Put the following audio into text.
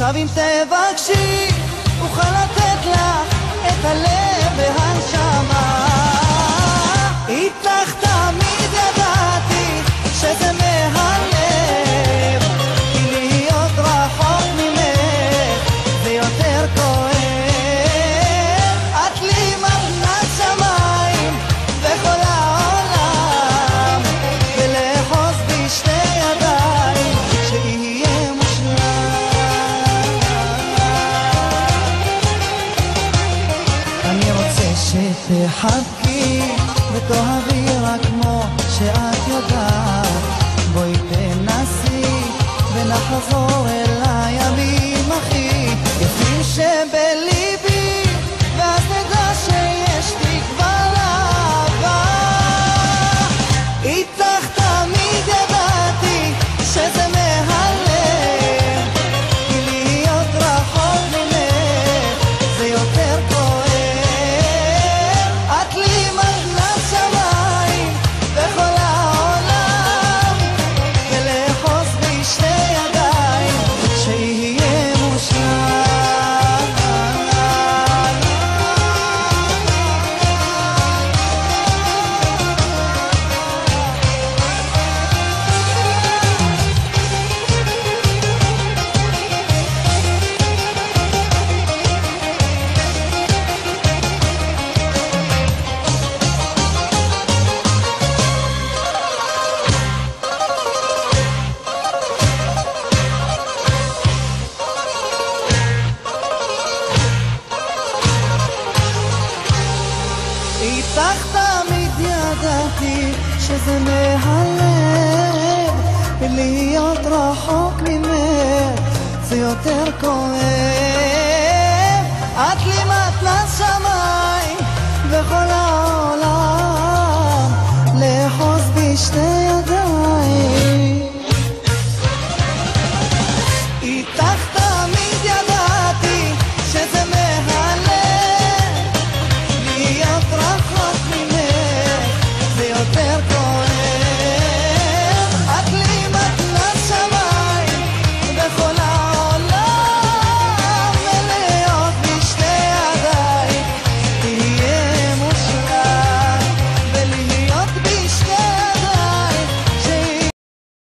עכשיו אם תבקשי אוכל לתת לך את הלב והנשמה. איתך תמיד ידעתי שזה מהלב, כי להיות רחוק ממך זה יותר כואב. את לי מתנת שמיים וכל העולם, ולאחוז בשתי ידיים שיהיה מושלם. אני רוצה שתחבקי ותאהבי רק כמו שאת יודעת. בואי תנסי ונחזור אל הימים הכי יפים שבליבי, ואז נדע שיש תקווה לאהבה. איתך תמיד ידעתי שזה מהלב, כי להיות רחוק ממך זה יותר כואב. את לי מתנת שמיים וכל העולם, ולאחוז בשתי ידיים שיהיה מושלם. איתך תמיד ידעתי שזה מהלב, ולהיות רחוק ממך זה יותר כואב.